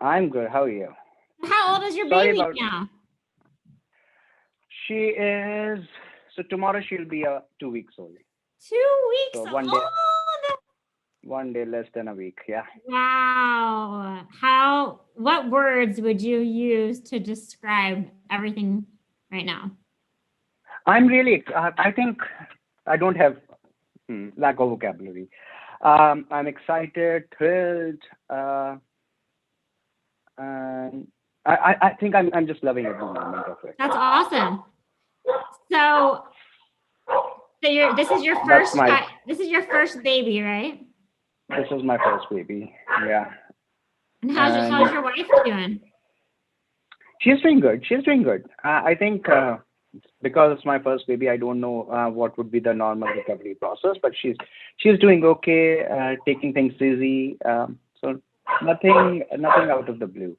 I'm good. How are you? How old is your Sorry baby about. now? She is. So tomorrow she'll be 2 weeks old. 2 weeks So old. one day less than a week. Yeah. Wow. What words would you use to describe everything right now? I'm really. I think I don't have lack of vocabulary. I'm excited, thrilled, and I think I'm just loving every moment of it. That's awesome. So, this is your That's my. first baby, right? This is my first baby. Yeah. And And how's your wife doing? she's doing good. She's doing good. I think because it's my first baby, I don't know what would be the normal recovery process, but she's doing okay, taking things easy. So nothing out of the blue,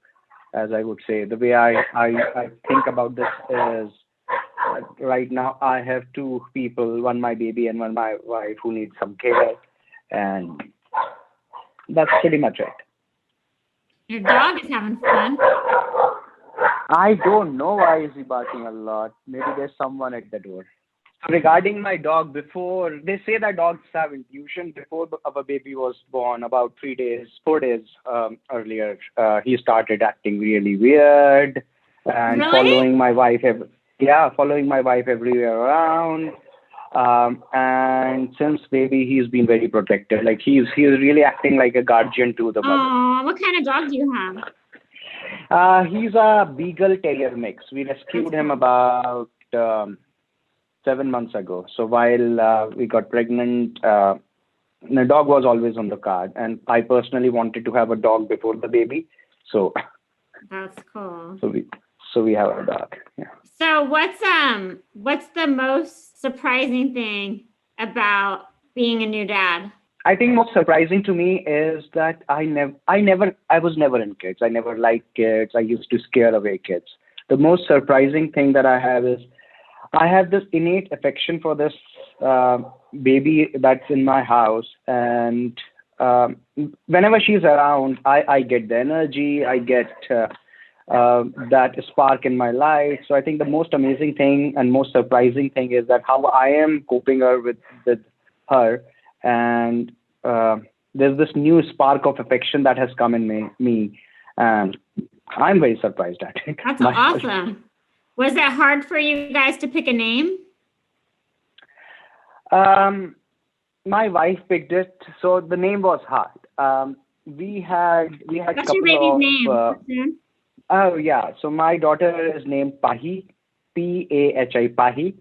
as I would say. The way I think about this is right now I have two people, one my baby and one my wife, who need some care, and that's pretty much it. Your dog is having fun. I don't know why is he barking a lot. Maybe there's someone at the door. Regarding my dog, before they say that dogs have intuition. Before our baby was born, about 3 days, 4 days earlier, he started acting really weird and Really? following my wife everywhere around. And since baby, he's been very protected. Like he's really acting like a guardian to the mother. Oh, what kind of dog do you have? He's a Beagle Terrier mix. We That's rescued him cool. about 7 months ago. So while we got pregnant, the dog was always on the card, and I personally wanted to have a dog before the baby. So That's cool. so we so we have a dog. Yeah. So what's the most surprising thing about being a new dad? I think most surprising to me is that I was never in kids. I never liked kids. I used to scare away kids. The most surprising thing that I have is I have this innate affection for this uh, baby that's in my house, and um, whenever she's around, I get the energy, I get that spark in my life. So I think the most amazing thing and most surprising thing is that how I am coping with her, and uh, there's this new spark of affection that has come in me, and I'm very surprised at it That's myself. awesome. Was it hard for you guys to pick a name? Um, my wife picked it, so the name was hard. We had What's your couple baby's of name? Prasoon? oh yeah. So my daughter is named Pahi, Pahi, Pahi,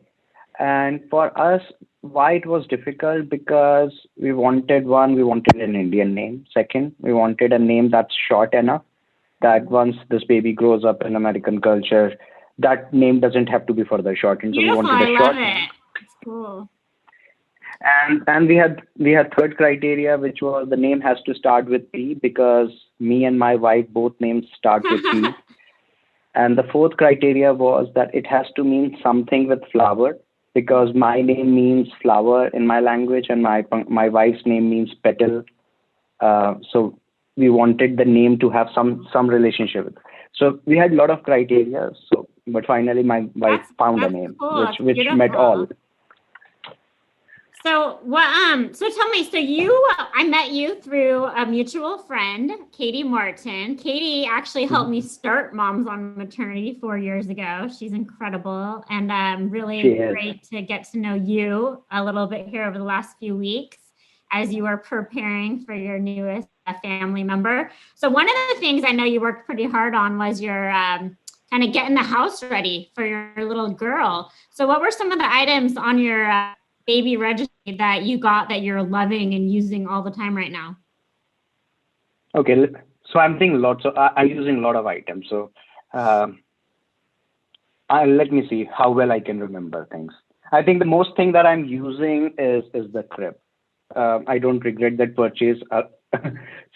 and for us, why it was difficult because we wanted an Indian name. Second, we wanted a name that's short enough that once this baby grows up in American culture, that name doesn't have to be further shortened. So we Beautiful. wanted I a love short name. it. It's cool. And we had third criteria, which was the name has to start with P because me and my wife both names start with P. And the fourth criteria was that it has to mean something with flower because my name means flower in my language and my wife's name means petal. So we wanted the name to have some relationship with. So we had a lot of criteria. So but finally my wife found a That's name cool. which That's which met all. beautiful. So so tell me, I met you through a mutual friend, Katie Martin. Katie actually helped me start Moms on Maternity 4 years ago. She's incredible and She really is. great to get to know you a little bit here over the last few weeks as you are preparing for your newest family member. So one of the things I know you worked pretty hard on was your kind of getting the house ready for your little girl. So what were some of the items on your baby registry that you got that you're loving and using all the time right now? Okay, so I'm thinking lots. So I'm using a lot of items. So um, let me see how well I can remember things. I think the most thing that I'm using is the crib. I don't regret that purchase.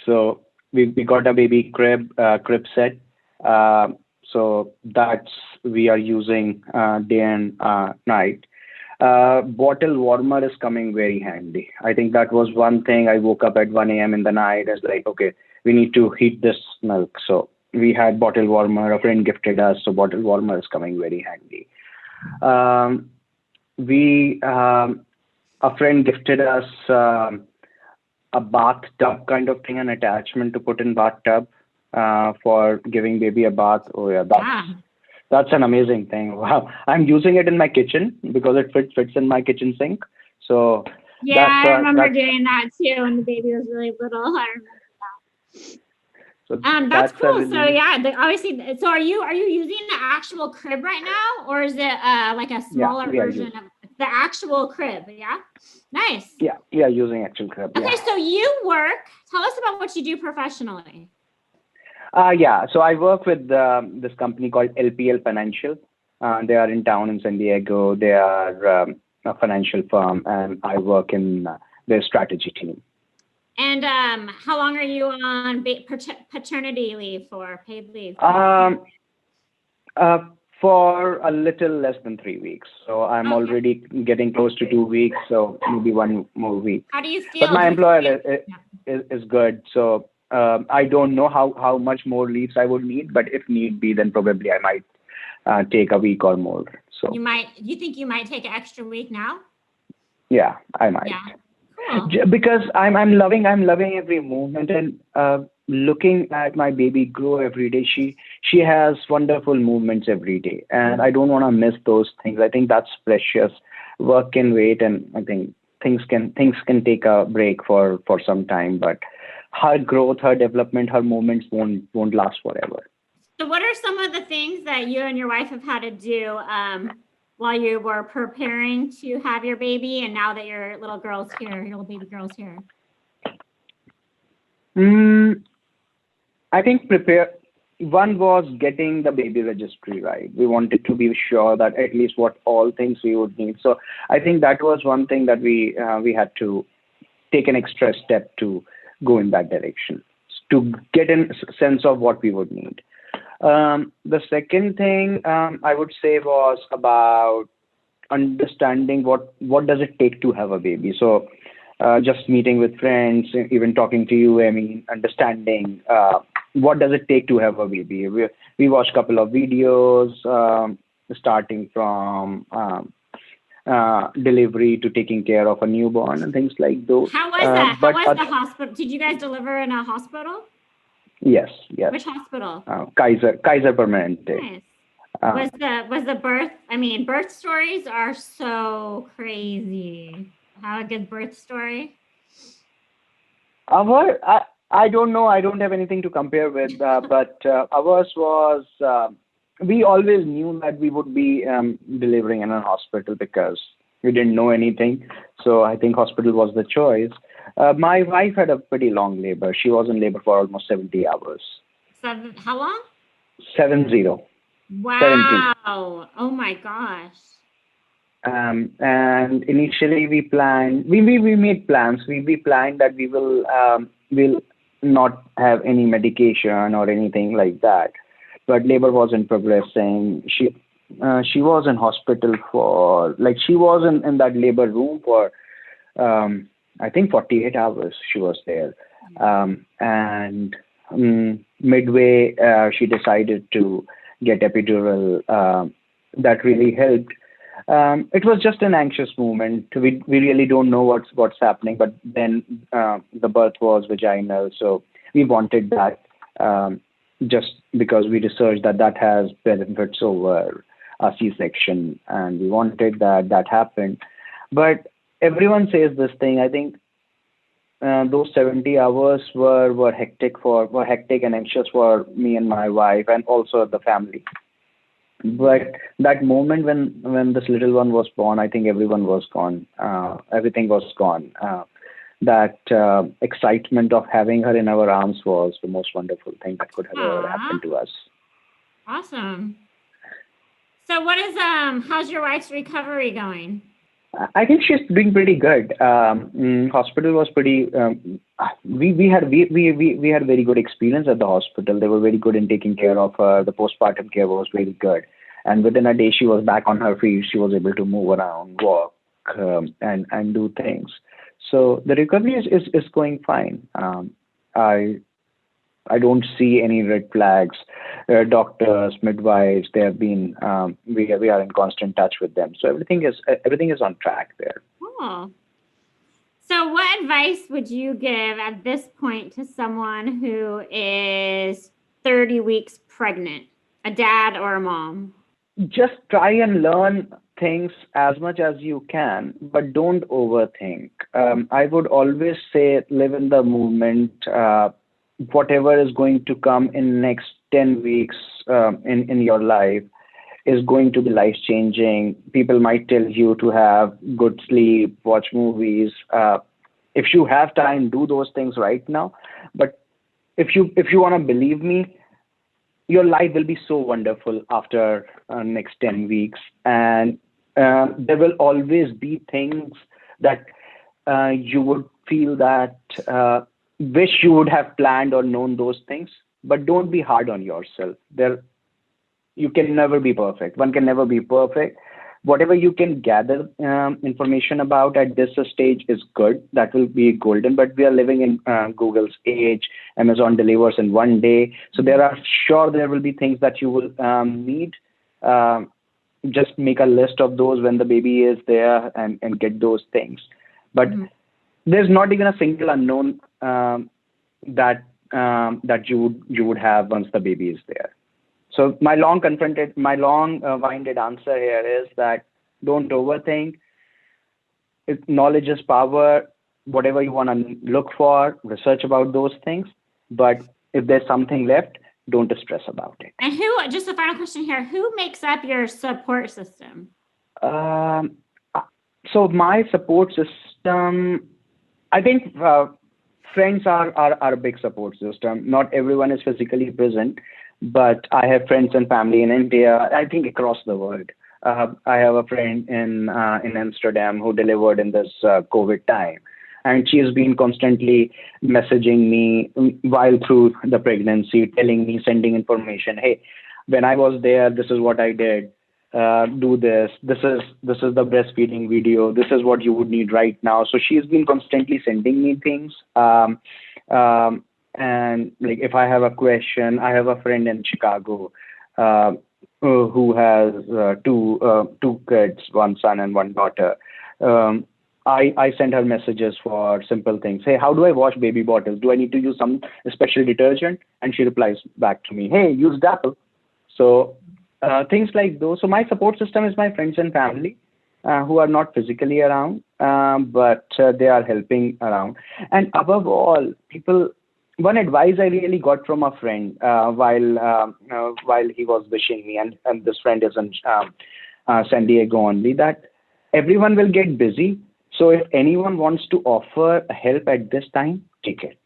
So we got a baby crib set. Uh, so that's we are using day and night. Bottle warmer is coming very handy. I think that was one thing. I woke up at 1 a.m. in the night. It's like, okay, we need to heat this milk. So we had bottle warmer. A friend gifted us, so bottle warmer is coming very handy. Um, we A friend gifted us a bathtub kind of thing, an attachment to put in bathtub for giving baby a bath. Oh yeah, that's an amazing thing. Wow, I'm using it in my kitchen because it fits in my kitchen sink. So yeah, I remember doing that too when the baby was really little. I remember that. So that's cool. Really, so yeah, obviously. So are you using the actual crib right now, or is it like a smaller version of the actual crib? Yeah, nice. Yeah, using actual crib. Okay, so you work. Tell us about what you do professionally. Yeah, so I work with this company called LPL Financial. They are in town in San Diego. They are a financial firm, and I work in their strategy team. And how long are you on paternity leave for, paid leave? For a little less than 3 weeks. So I'm already getting close to 2 weeks, so maybe one more week. How do you feel? But my employer is good. So I don't know how much more leaves I would need, but if need be, then probably I might take a week or more. So you think you might take an extra week now? Yeah, I might. Yeah. Cool. Because I'm loving every movement and looking at my baby grow every day. She has wonderful movements every day, and I don't want to miss those things. I think that's precious. Work can wait, and I think things can take a break for some time, but her growth, her development, her movements won't last forever. So what are some of the things that you and your wife have had to do while you were preparing to have your baby, and now that your little baby girl's here? I think one was getting the baby registry right. We wanted to be sure that at least what all things we would need. So I think that was one thing that we had to take an extra step to go in that direction, to get a sense of what we would need. The second thing I would say was about understanding what does it take to have a baby. So just meeting with friends, even talking to you, Aimee, understanding what does it take to have a baby. We watched a couple of videos, starting from delivery to taking care of a newborn and things like those. How was that? How was the hospital? Did you guys deliver in a hospital? Yes. Which hospital? Kaiser Permanente. Nice. Was the birth? I mean, birth stories are so crazy. Have a good birth story? I don't know. I don't have anything to compare with, but ours was. We always knew that we would be delivering in a hospital because we didn't know anything. So I think hospital was the choice. My wife had a pretty long labor. She was in labor for almost 70 hours. How long? 70. Wow. 70. Oh my gosh. And initially we planned, we made plans. We planned that we'll not have any medication or anything like that. But labor wasn't progressing. She was in hospital for, she was in that labor room for, I think 48 hours she was there. And midway, she decided to get epidural. That really helped. It was just an anxious moment. We really don't know what's happening, but then the birth was vaginal, so we wanted that just because we researched that has benefits over a C-section, and we wanted that happened. But everyone says this thing. I think those 70 hours were hectic and anxious for me and my wife, and also the family. But that moment when this little one was born, I think everyone was gone. Everything was gone. That excitement of having her in our arms was the most wonderful thing that could have ever happened to us. Awesome. So how's your wife's recovery going? I think she's doing pretty good. Hospital was pretty. We had very good experience at the hospital. They were very good in taking care of her. The postpartum care was very good, and within a day she was back on her feet. She was able to move around, walk, and do things. So the recovery is going fine. I don't see any red flags. Doctors, midwives, they have been. We are in constant touch with them, so everything is on track there. Cool. So what advice would you give at this point to someone who is 30 weeks pregnant, a dad or a mom? Just try and learn things as much as you can, but don't overthink. I would always say live in the moment. Whatever is going to come in next 10 weeks in your life is going to be life changing. People might tell you to have good sleep, watch movies. If you have time, do those things right now. But if you want to believe me, your life will be so wonderful after next 10 weeks, and there will always be things that you would feel that wish you would have planned or known those things, but don't be hard on yourself. You can never be perfect. One can never be perfect. Whatever you can gather information about at this stage is good. That will be golden. But we are living in Google's age. Amazon delivers in one day. So there will be things that you will need. Just make a list of those when the baby is there and get those things. But there's not even a single unknown that you would have once the baby is there. So my long-winded answer here is that don't overthink. Knowledge is power. Whatever you want to look for, research about those things. But if there's something left, don't stress about it. And just a final question here, who makes up your support system? So my support system, I think friends are a big support system. Not everyone is physically present, but I have friends and family in India, I think across the world. I have a friend in Amsterdam who delivered in this COVID time. And she has been constantly messaging me while through the pregnancy, telling me, sending information. Hey, when I was there, this is what I did. Do this. This is the breastfeeding video. This is what you would need right now. So she's been constantly sending me things. And like if I have a question, I have a friend in Chicago who has two kids, one son and one daughter. I send her messages for simple things. Hey, how do I wash baby bottles? Do I need to use some special detergent? And she replies back to me, hey, use Dapple. So things like those. So my support system is my friends and family who are not physically around, but they are helping around. And above all, one advice I really got from a friend while he was wishing me, and this friend is in San Diego only, that everyone will get busy. So if anyone wants to offer help at this time, take it,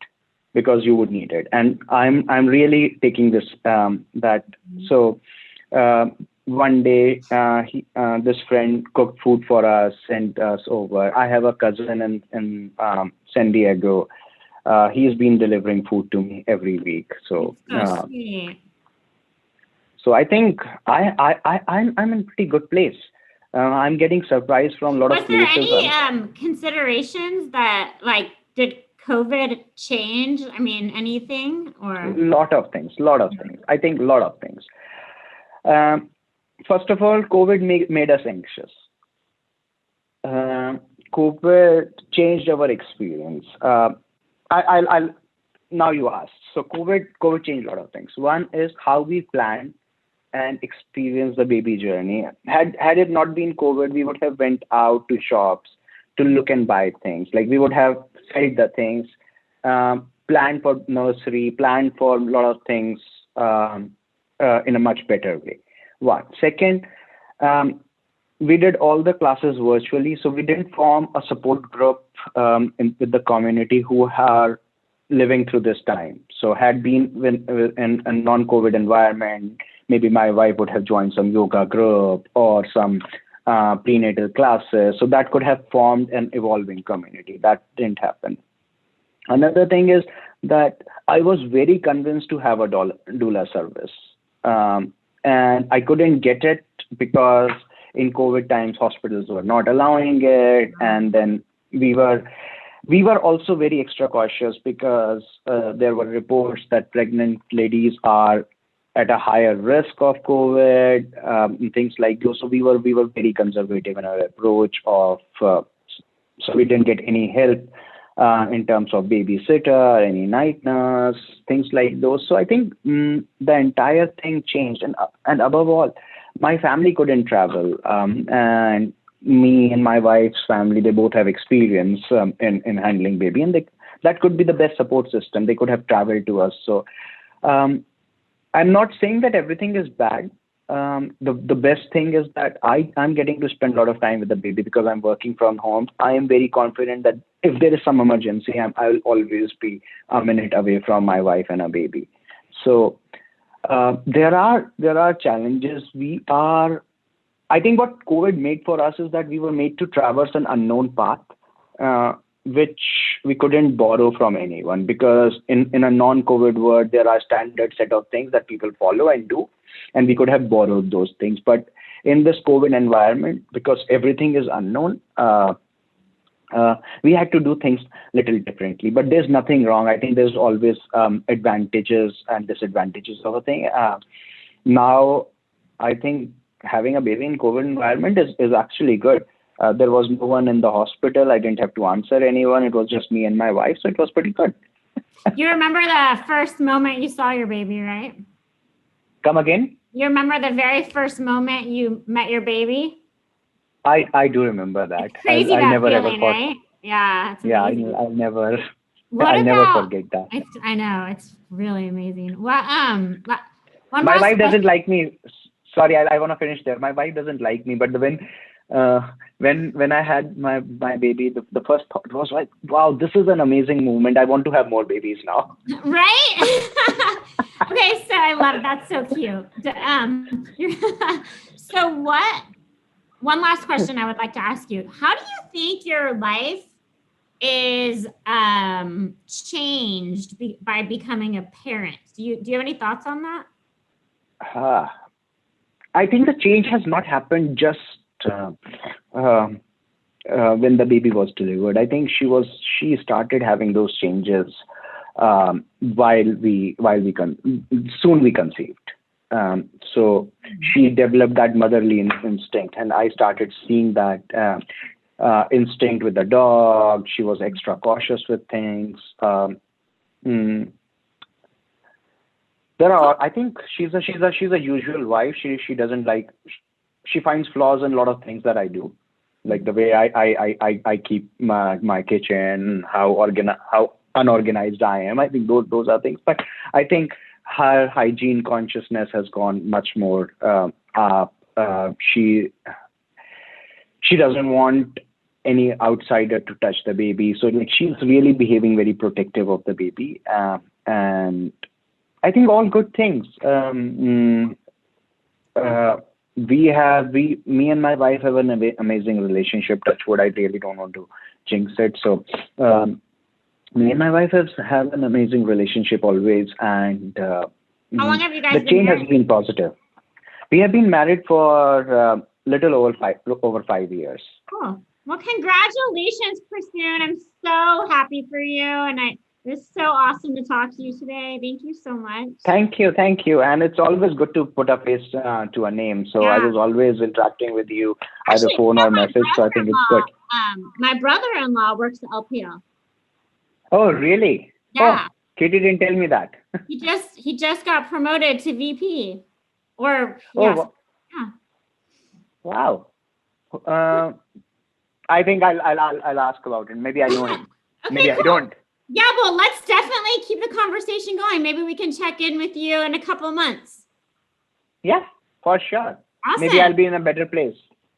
because you would need it. And I'm really taking this that. So one day this friend cooked food for us, sent us over. I have a cousin in San Diego. He's been delivering food to me every week. So so I think I'm in pretty good place. I'm getting surprised from a lot of places. Was there any considerations that, like, did COVID change? I mean, anything or? Lot of things. I think a lot of things. First of all, COVID made us anxious. COVID changed our experience. I'll now you asked. So COVID changed a lot of things. One is how we plan and experience the baby journey. Had it not been COVID, we would have went out to shops to look and buy things. Like we would have felt the things, planned for nursery, planned for a lot of things in a much better way. One. Second, we did all the classes virtually, so we didn't form a support group with the community who are living through this time. So had been in a non-COVID environment, maybe my wife would have joined some yoga group or some prenatal classes. So that could have formed an evolving community. That didn't happen. Another thing is that I was very convinced to have a doula service. And I couldn't get it because in COVID times, hospitals were not allowing it. And then we were we were also very extra cautious because there were reports that pregnant ladies are at a higher risk of COVID, and things like those. So we were very conservative in our approach of, so we didn't get any help in terms of babysitter, any night nurse, things like those. So I think the entire thing changed, and above all, my family couldn't travel, and me and my wife's family, they both have experience in handling baby, and that could be the best support system. They could have traveled to us. So I'm not saying that everything is bad. The best thing is that I'm getting to spend a lot of time with the baby because I'm working from home. I am very confident that if there is some emergency, I will always be a minute away from my wife and a baby. So there are challenges. I think what COVID made for us is that we were made to traverse an unknown path, which we couldn't borrow from anyone, because in a non-COVID world, there are standard set of things that people follow and do, and we could have borrowed those things. But in this COVID environment, because everything is unknown, we had to do things little differently. But there's nothing wrong. I think there's always advantages and disadvantages of a thing. Now, I think having a baby in COVID environment is actually good. There was no one in the hospital. I didn't have to answer anyone. It was just me and my wife. So it was pretty good. You remember the first moment you saw your baby, right? Come again? You remember the very first moment you met your baby? I do remember that. It's crazy I that never feeling, ever thought. right? Yeah, it's Yeah, amazing. I'll never. What I'll never about? forget that. I know, it's really amazing. Well, one My last wife doesn't question. like me. Sorry, I want to finish there. My wife doesn't like me, but when I had my baby, the first thought was like, wow, this is an amazing movement. I want to have more babies now. Right? Okay, so I love that's so cute. So one last question I would like to ask you. How do you think your life is changed by becoming a parent? Do you have any thoughts on that? I think the change has not happened just when the baby was delivered. I think she started having those changes while we soon we conceived. So she developed that motherly instinct, and I started seeing that instinct with the dog. She was extra cautious with things. I think she's a usual wife. She doesn't like. She finds flaws in a lot of things that I do, like the way I keep my kitchen, how unorganized I am. I think those are things. But I think her hygiene consciousness has gone much more up. She doesn't want any outsider to touch the baby. So like she's really behaving very protective of the baby, and I think all good things. Me and my wife have an amazing relationship. Touch wood, I really don't want to jinx it. So me and my wife have an amazing relationship always, and How long have you guys the been change married? has been positive. We have been married for little over 5 years. Cool. Well, congratulations, Prasoon. I'm so happy for you, and it was so awesome to talk to you today. Thank you so much. Thank you. And it's always good to put a face to a name. So I was always interacting with you, either Actually, phone or message. So I think it's good. My brother-in-law works at LPL. Oh, really? Yeah. Oh, Katie didn't tell me that. He just got promoted to VP. Or Oh, yes. Yeah. wow. I think I'll ask about it. Maybe I know him. Okay, Maybe cool. I don't. Yeah, well, let's definitely keep the conversation going. Maybe we can check in with you in a couple of months. Yeah, for sure. Awesome. Maybe I'll be in a better place.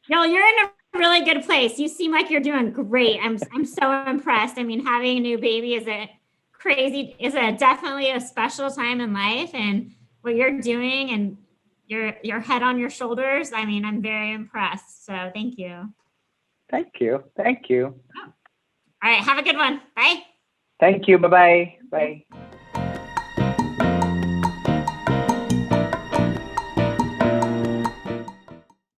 No, you're in a really good place. You seem like you're doing great. I'm so impressed. I mean, having a new baby is definitely a special time in life, and what you're doing and your head on your shoulders. I mean, I'm very impressed. So thank you. Thank you. All right. Have a good one. Bye. Thank you. Bye-bye. Bye.